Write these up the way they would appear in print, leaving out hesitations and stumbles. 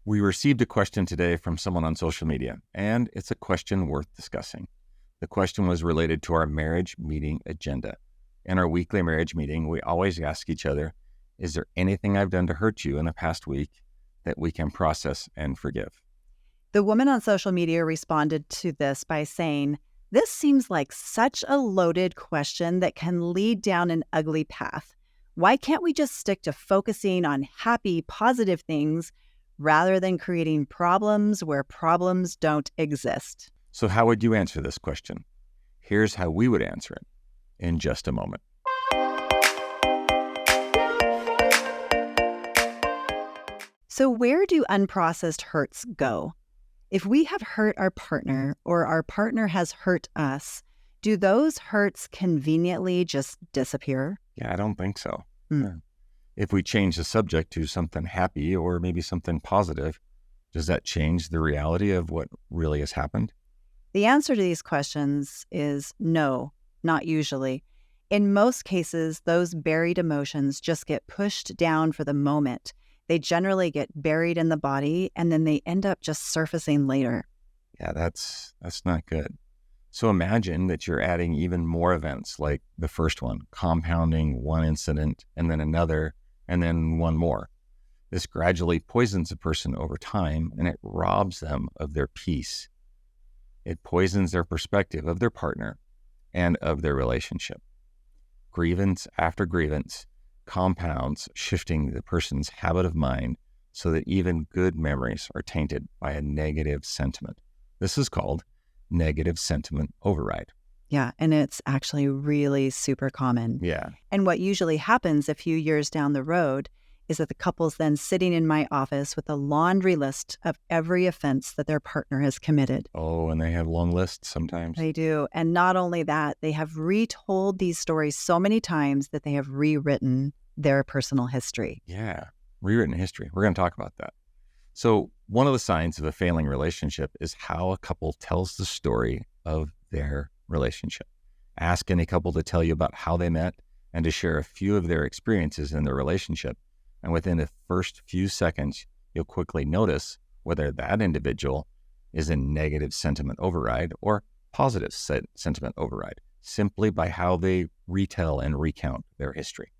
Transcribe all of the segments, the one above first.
We received a question today from someone on social media, and it's a question worth discussing. The question was related to our marriage meeting agenda. In our weekly marriage meeting, we always ask each other, is there anything I've done to hurt you in the past week that we can process and forgive? The woman on social media responded to this by saying, "This seems like such a loaded question that can lead down an ugly path. Why can't we just stick to focusing on happy, positive things rather than creating problems where problems don't exist?" So how would you answer this question? Here's how we would answer it in just a moment. So where do unprocessed hurts go? If we have hurt our partner or our partner has hurt us, do those hurts conveniently just disappear? Yeah, I don't think so. Hmm. Yeah. If we change the subject to something happy or maybe something positive, does that change the reality of what really has happened? The answer to these questions is no, not usually. In most cases, those buried emotions just get pushed down for the moment. They generally get buried in the body, and then they end up just surfacing later. Yeah, that's not good. So imagine that you're adding even more events like the first one, compounding one incident and then another and then one more. This gradually poisons a person over time, and it robs them of their peace. It poisons their perspective of their partner and of their relationship. Grievance after grievance compounds, shifting the person's habit of mind so that even good memories are tainted by a negative sentiment. This is called negative sentiment override. Yeah, and it's actually really super common. Yeah. And what usually happens a few years down the road is that the couple's then sitting in my office with a laundry list of every offense that their partner has committed. Oh, and they have long lists sometimes. They do. And not only that, they have retold these stories so many times that they have rewritten their personal history. Yeah, rewritten history. We're going to talk about that. So one of the signs of a failing relationship is how a couple tells the story of their relationship. Ask any couple to tell you about how they met and to share a few of their experiences in their relationship. And within the first few seconds, you'll quickly notice whether that individual is in negative sentiment override or positive sentiment override, simply by how they retell and recount their history.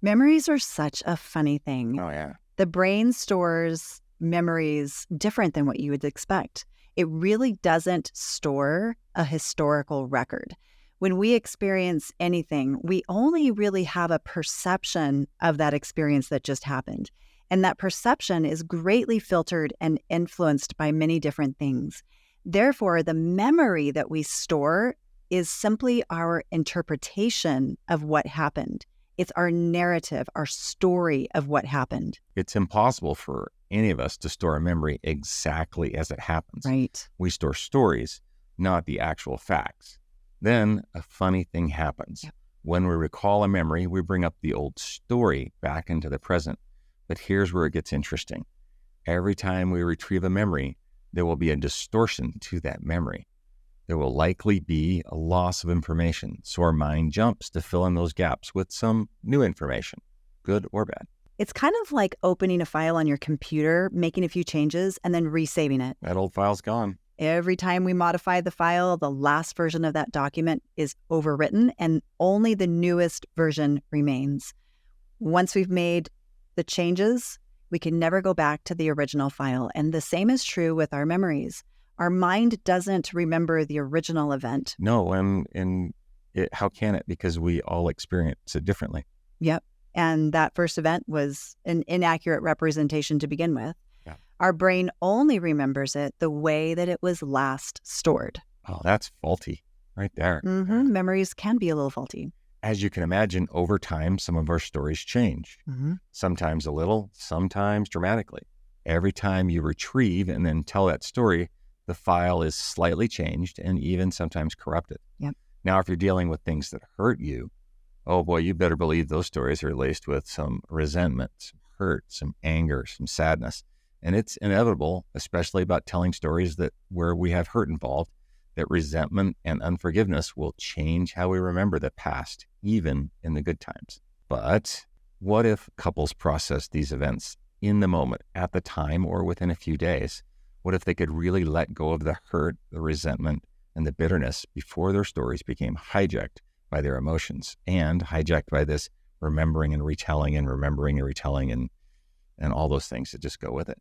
Memories are such a funny thing. Oh, yeah. The brain stores memories different than what you would expect. It really doesn't store a historical record. When we experience anything, we only really have a perception of that experience that just happened. And that perception is greatly filtered and influenced by many different things. Therefore, the memory that we store is simply our interpretation of what happened. It's our narrative, our story of what happened. It's impossible for any of us to store a memory exactly as it happens. Right. We store stories, not the actual facts. Then a funny thing happens. Yep. When we recall a memory, we bring up the old story back into the present. But here's where it gets interesting. Every time we retrieve a memory, there will be a distortion to that memory. There will likely be a loss of information, so our mind jumps to fill in those gaps with some new information, good or bad. It's kind of like opening a file on your computer, making a few changes, and then resaving it. That old file's gone. Every time we modify the file, the last version of that document is overwritten and only the newest version remains. Once we've made the changes, we can never go back to the original file. And the same is true with our memories. Our mind doesn't remember the original event. No, and how can it? Because we all experience it differently. Yep. And that first event was an inaccurate representation to begin with. Yeah. Our brain only remembers it the way that it was last stored. Oh, that's faulty right there. Mm-hmm. Memories can be a little faulty. As you can imagine, over time, some of our stories change. Mm-hmm. Sometimes a little, sometimes dramatically. Every time you retrieve and then tell that story, the file is slightly changed and even sometimes corrupted. Yep. Now, if you're dealing with things that hurt you, oh boy, you better believe those stories are laced with some resentment, some hurt, some anger, some sadness. And it's inevitable, especially about telling stories that where we have hurt involved, that resentment and unforgiveness will change how we remember the past, even in the good times. But what if couples process these events in the moment, at the time, or within a few days? What if they could really let go of the hurt, the resentment, and the bitterness before their stories became hijacked by their emotions and hijacked by this remembering and retelling and remembering and retelling and all those things that just go with it?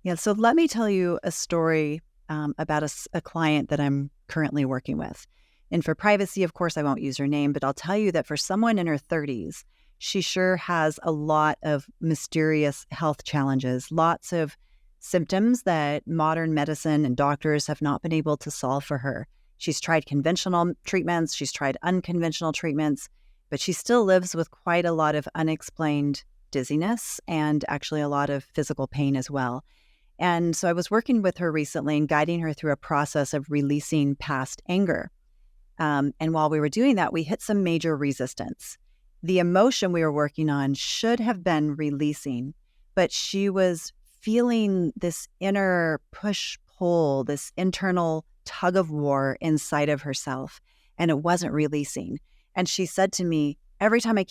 Yeah. So let me tell you a story about a client that I'm currently working with. And for privacy, of course, I won't use her name, but I'll tell you that for someone in her 30s, she sure has a lot of mysterious health challenges, lots of symptoms that modern medicine and doctors have not been able to solve for her. She's tried conventional treatments, she's tried unconventional treatments, but she still lives with quite a lot of unexplained dizziness and actually a lot of physical pain as well. And so I was working with her recently and guiding her through a process of releasing past anger. And while we were doing that, we hit some major resistance. The emotion we were working on should have been releasing, but she was feeling this inner push-pull, this internal tug of war inside of herself, and it wasn't releasing. And she said to me, every time I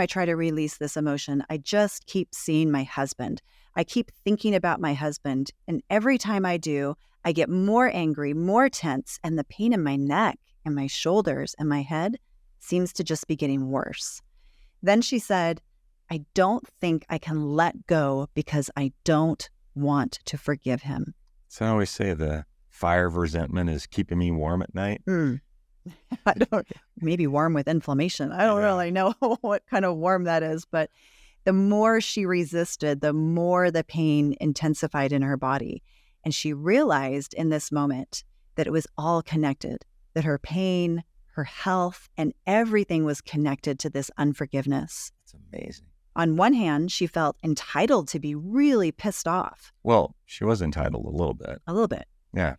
try to release this emotion, I just keep seeing my husband. I keep thinking about my husband. And every time I do, I get more angry, more tense, and the pain in my neck and my shoulders and my head seems to just be getting worse. Then she said, I don't think I can let go because I don't want to forgive him. So I always say the fire of resentment is keeping me warm at night. Maybe warm with inflammation. I don't really know what kind of warm that is, but the more she resisted, the more the pain intensified in her body. And she realized in this moment that it was all connected, that her pain, her health, and everything was connected to this unforgiveness. That's amazing. On one hand, she felt entitled to be really pissed off. Well, she was entitled a little bit. A little bit. Yeah.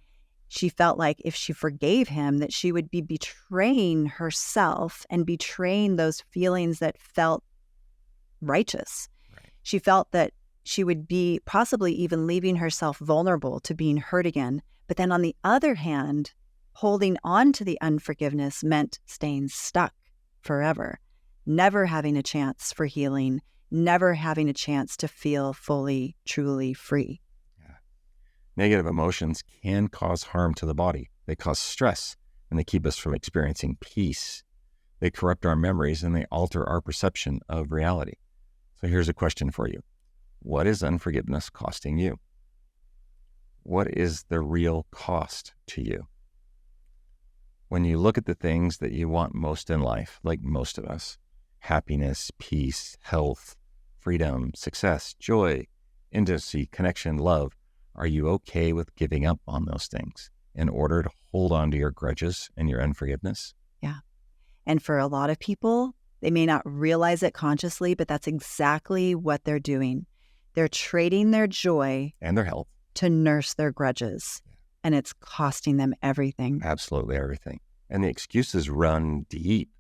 She felt like if she forgave him, that she would be betraying herself and betraying those feelings that felt righteous. Right. She felt that she would be possibly even leaving herself vulnerable to being hurt again. But then on the other hand, holding on to the unforgiveness meant staying stuck forever, never having a chance for healing, never having a chance to feel fully, truly free. Yeah. Negative emotions can cause harm to the body. They cause stress, and they keep us from experiencing peace. They corrupt our memories, and they alter our perception of reality. So here's a question for you. What is unforgiveness costing you? What is the real cost to you? When you look at the things that you want most in life, like most of us, happiness, peace, health, freedom, success, joy, intimacy, connection, love, are you okay with giving up on those things in order to hold on to your grudges and your unforgiveness? Yeah. And for a lot of people, they may not realize it consciously, but that's exactly what they're doing. They're trading their joy And their health. to nurse their grudges. Yeah. And it's costing them everything. Absolutely everything. And the excuses run deep.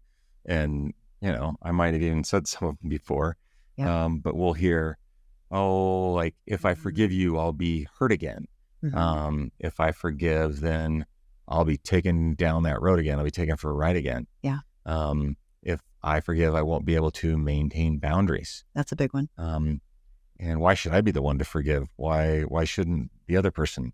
And, I might have even said some of them before, but we'll hear, like, if I forgive you, I'll be hurt again. Mm-hmm. If I forgive, then I'll be taken down that road again. I'll be taken for a ride again. Yeah. If I forgive, I won't be able to maintain boundaries. That's a big one. And why should I be the one to forgive? Why shouldn't the other person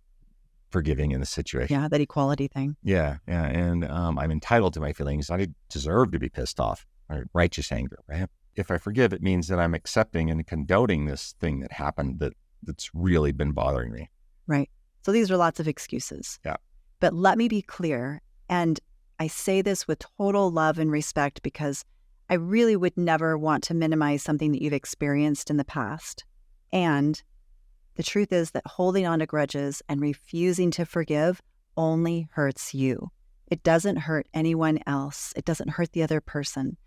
forgiving in the situation? Yeah, that equality thing. Yeah. And I'm entitled to my feelings. I deserve to be pissed off, or righteous anger, right? If I forgive, it means that I'm accepting and condoning this thing that happened that's really been bothering me. Right. So these are lots of excuses. Yeah. But let me be clear, and I say this with total love and respect because I really would never want to minimize something that you've experienced in the past. And the truth is that holding on to grudges and refusing to forgive only hurts you. It doesn't hurt anyone else. It doesn't hurt the other person.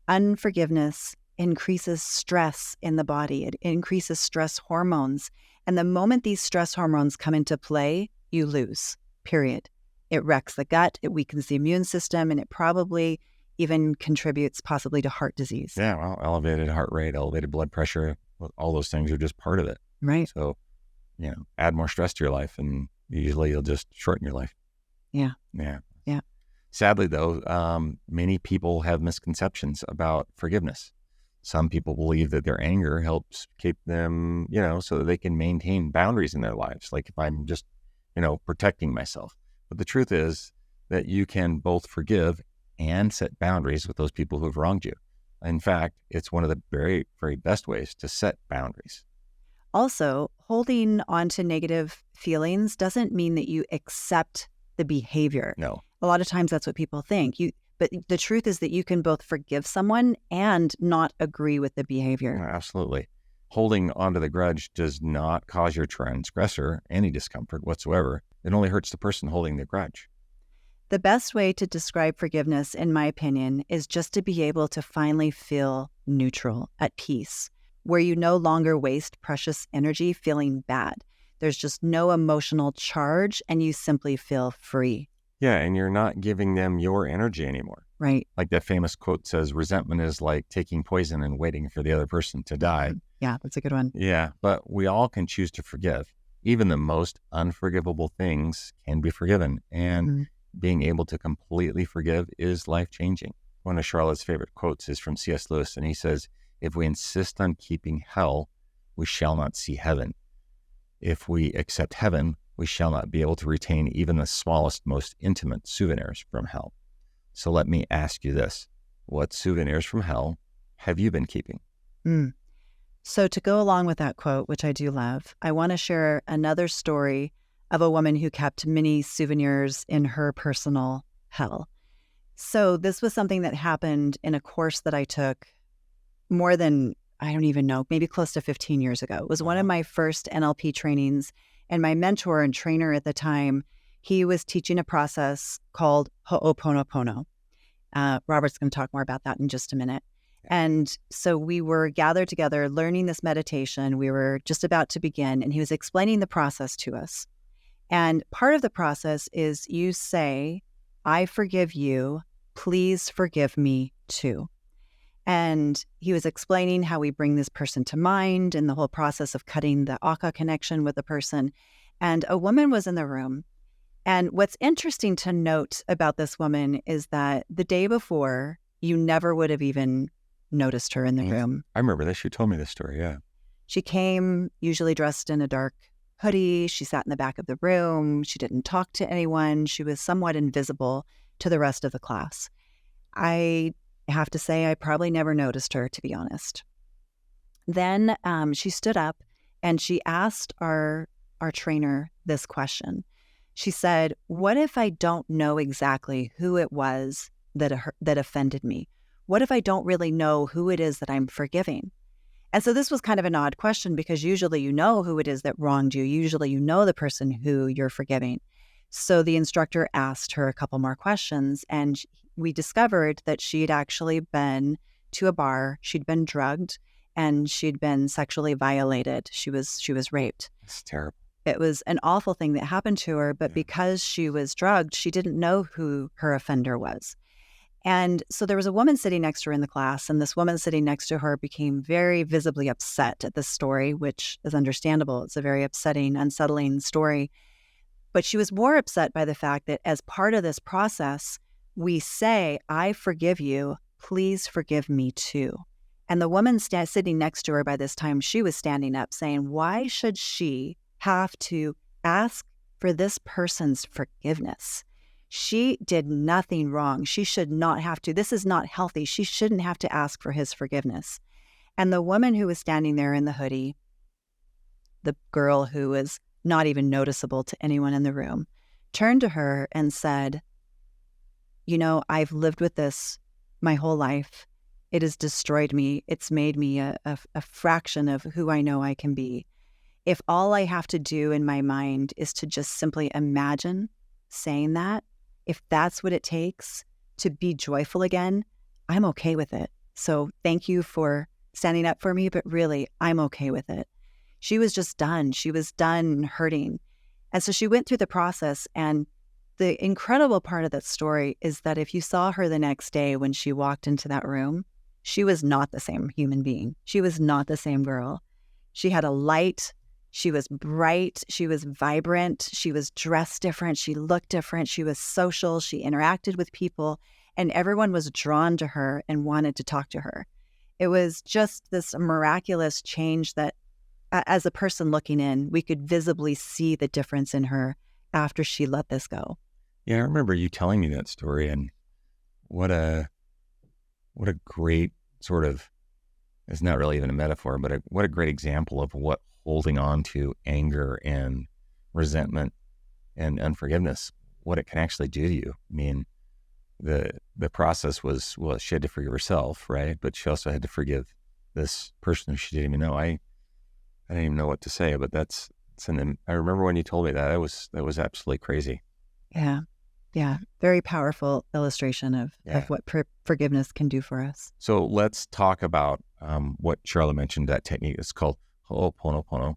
Unforgiveness increases stress in the body. It increases stress hormones. And the moment these stress hormones come into play, you lose, period. It wrecks the gut, it weakens the immune system, and it probably even contributes possibly to heart disease. Yeah, well, elevated heart rate, elevated blood pressure, all those things are just part of it. Right. So, add more stress to your life and usually you'll just shorten your life. Yeah. Yeah. Yeah. Sadly, though, many people have misconceptions about forgiveness. Some people believe that their anger helps keep them, so that they can maintain boundaries in their lives. Like if I'm just, protecting myself. But the truth is that you can both forgive and set boundaries with those people who have wronged you. In fact, it's one of the very, very best ways to set boundaries. Also, holding on to negative feelings doesn't mean that you accept the behavior. No. A lot of times that's what people think. But the truth is that you can both forgive someone and not agree with the behavior. Absolutely. Holding onto the grudge does not cause your transgressor any discomfort whatsoever. It only hurts the person holding the grudge. The best way to describe forgiveness, in my opinion, is just to be able to finally feel neutral, at peace, where you no longer waste precious energy feeling bad. There's just no emotional charge and you simply feel free. Yeah, and you're not giving them your energy anymore. Right. Like that famous quote says, resentment is like taking poison and waiting for the other person to die. Yeah, that's a good one. Yeah, but we all can choose to forgive. Even the most unforgivable things can be forgiven. And being able to completely forgive is life-changing. One of Sharla's favorite quotes is from C.S. Lewis, and he says, if we insist on keeping hell, we shall not see heaven. If we accept heaven, we shall not be able to retain even the smallest, most intimate souvenirs from hell. So let me ask you this. What souvenirs from hell have you been keeping? So to go along with that quote, which I do love, I want to share another story of a woman who kept many souvenirs in her personal hell. So this was something that happened in a course that I took more than, I don't even know, maybe close to 15 years ago. It was one of my first NLP trainings. And my mentor and trainer at the time, he was teaching a process called Ho'oponopono. Robert's going to talk more about that in just a minute. And so we were gathered together learning this meditation. We were just about to begin, and he was explaining the process to us. And part of the process is you say, I forgive you, please forgive me too. And he was explaining how we bring this person to mind and the whole process of cutting the Aka connection with the person. And a woman was in the room. And what's interesting to note about this woman is that the day before, you never would have even noticed her in the room. I remember this. You told me this story, yeah. She came usually dressed in a dark hoodie. She sat in the back of the room. She didn't talk to anyone. She was somewhat invisible to the rest of the class. I have to say, I probably never noticed her, to be honest. Then she stood up and she asked our trainer this question. She said, what if I don't know exactly who it was that offended me? What if I don't really know who it is that I'm forgiving? And so this was kind of an odd question because usually you know who it is that wronged you. Usually you know the person who you're forgiving. So the instructor asked her a couple more questions, and we discovered that she'd actually been to a bar, she'd been drugged, and she'd been sexually violated. She was raped. It's terrible. It was an awful thing that happened to her, but because she was drugged, she didn't know who her offender was. And so there was a woman sitting next to her in the class, and this woman sitting next to her became very visibly upset at this story, which is understandable. It's a very upsetting, unsettling story. But she was more upset by the fact that as part of this process, we say, I forgive you, please forgive me too. And the woman sitting next to her by this time, she was standing up saying, why should she have to ask for this person's forgiveness? She did nothing wrong. She should not have to. This is not healthy. She shouldn't have to ask for his forgiveness. And the woman who was standing there in the hoodie, the girl who was not even noticeable to anyone in the room, turned to her and said, you know, I've lived with this my whole life. It has destroyed me. It's made me a fraction of who I know I can be. If all I have to do in my mind is to just simply imagine saying that, if that's what it takes to be joyful again, I'm okay with it. So thank you for standing up for me, but really, I'm okay with it. She was just done. She was done hurting. And so she went through the process. And the incredible part of that story is that if you saw her the next day when she walked into that room, she was not the same human being. She was not the same girl. She had a light. She was bright. She was vibrant. She was dressed different. She looked different. She was social. She interacted with people, and everyone was drawn to her and wanted to talk to her. It was just this miraculous change that, as a person looking in, we could visibly see the difference in her after she let this go. Yeah, I remember you telling me that story, and what a great sort of, it's not really even a metaphor, but what a great example of what holding on to anger and resentment and unforgiveness, what it can actually do to you. I mean, the process was, well, she had to forgive herself, right? But she also had to forgive this person who she didn't even know. I didn't even know what to say, but I remember when you told me that, that was absolutely crazy. Yeah. Yeah. Very powerful illustration of what forgiveness can do for us. So let's talk about what Sharla mentioned, that technique. It's called Ho'oponopono.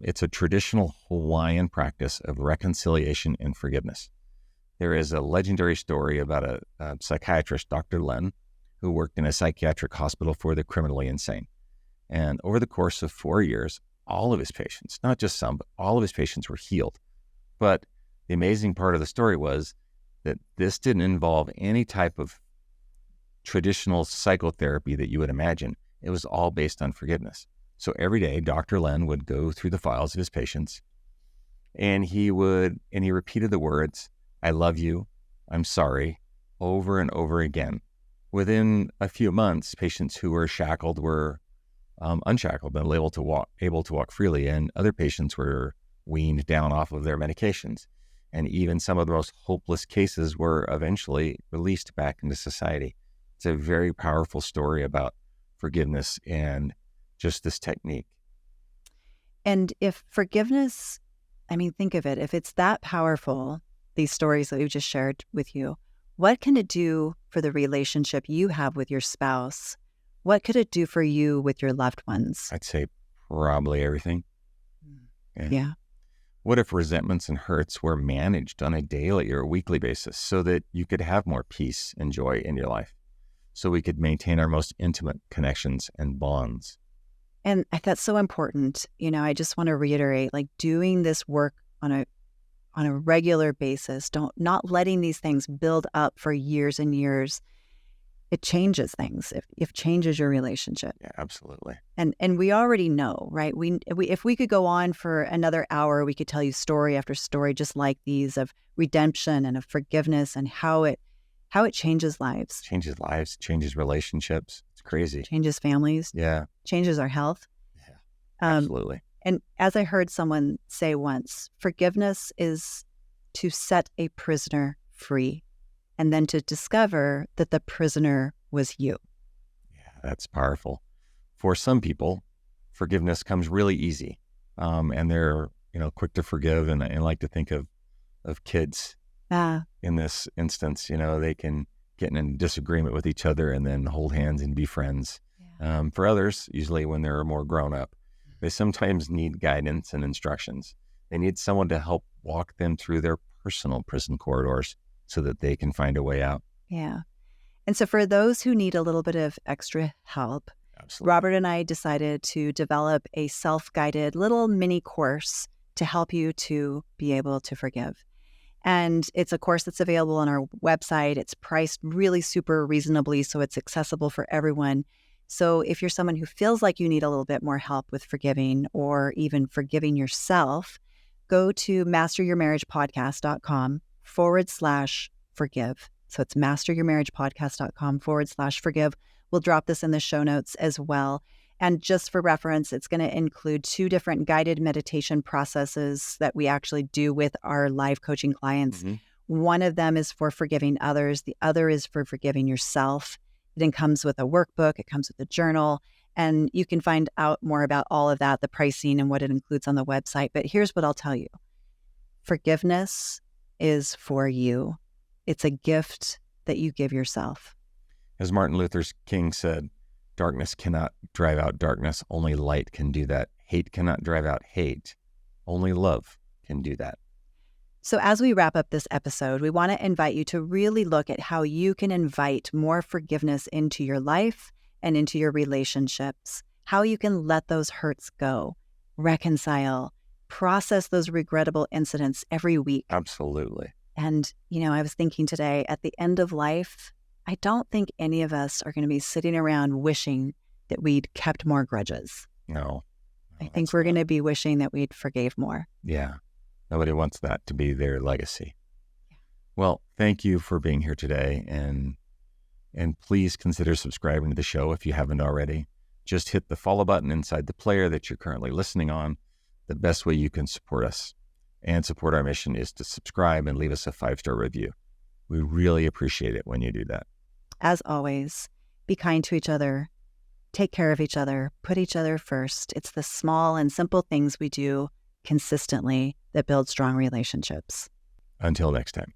It's a traditional Hawaiian practice of reconciliation and forgiveness. There is a legendary story about a psychiatrist, Dr. Len, who worked in a psychiatric hospital for the criminally insane. And over the course of 4 years, all of his patients, not just some, but all of his patients were healed. But the amazing part of the story was that this didn't involve any type of traditional psychotherapy that you would imagine. It was all based on forgiveness. So every day, Dr. Len would go through the files of his patients, and he repeated the words, "I love you, I'm sorry," over and over again. Within a few months, patients who were shackled were unshackled and able to walk freely, and other patients were weaned down off of their medications. And even some of the most hopeless cases were eventually released back into society. It's a very powerful story about forgiveness and just this technique. And if forgiveness, I mean, think of it, if it's that powerful, these stories that we've just shared with you, what can it do for the relationship you have with your spouse? What could it do for you with your loved ones? I'd say probably everything. Yeah. What if resentments and hurts were managed on a daily or weekly basis so that you could have more peace and joy in your life, so we could maintain our most intimate connections and bonds? And that's so important. I just want to reiterate, like, doing this work on a regular basis, not letting these things build up for years and years. It changes things. If changes your relationship. Yeah, absolutely. And we already know, right? We if we could go on for another hour, we could tell you story after story just like these of redemption and of forgiveness and how it changes lives. Changes lives, changes relationships. It's crazy. Changes families. Yeah. Changes our health. Yeah, absolutely. And as I heard someone say once, forgiveness is to set a prisoner free, and then to discover that the prisoner was you. Yeah, that's powerful. For some people, forgiveness comes really easy, and they're quick to forgive, and I like to think of kids in this instance. They can get in a disagreement with each other and then hold hands and be friends. Yeah. For others, usually when they're more grown up, they sometimes need guidance and instructions. They need someone to help walk them through their personal prison corridors so that they can find a way out. Yeah. And so for those who need a little bit of extra help, absolutely, Robert and I decided to develop a self-guided little mini course to help you to be able to forgive. And it's a course that's available on our website. It's priced really super reasonably, so it's accessible for everyone. So if you're someone who feels like you need a little bit more help with forgiving or even forgiving yourself, go to masteryourmarriagepodcast.com/forgive. So it's masteryourmarriagepodcast.com/forgive. We'll drop this in the show notes as well. And just for reference, it's going to include 2 different guided meditation processes that we actually do with our live coaching clients. Mm-hmm. One of them is for forgiving others. The other is for forgiving yourself. It comes with a workbook. It comes with a journal. And you can find out more about all of that, the pricing and what it includes on the website. But here's what I'll tell you. Forgiveness is for you. It's a gift that you give yourself. As Martin Luther King said, darkness cannot drive out darkness. Only light can do that. Hate cannot drive out hate. Only love can do that. So as we wrap up this episode, we want to invite you to really look at how you can invite more forgiveness into your life and into your relationships, how you can let those hurts go, reconcile, process those regrettable incidents every week. Absolutely. And, I was thinking today, at the end of life, I don't think any of us are going to be sitting around wishing that we'd kept more grudges. No. I think we're going to be wishing that we'd forgave more. Yeah. Nobody wants that to be their legacy. Well, thank you for being here today. And please consider subscribing to the show if you haven't already. Just hit the follow button inside the player that you're currently listening on. The best way you can support us and support our mission is to subscribe and leave us a 5-star review. We really appreciate it when you do that. As always, be kind to each other. Take care of each other. Put each other first. It's the small and simple things we do consistently that build strong relationships. Until next time.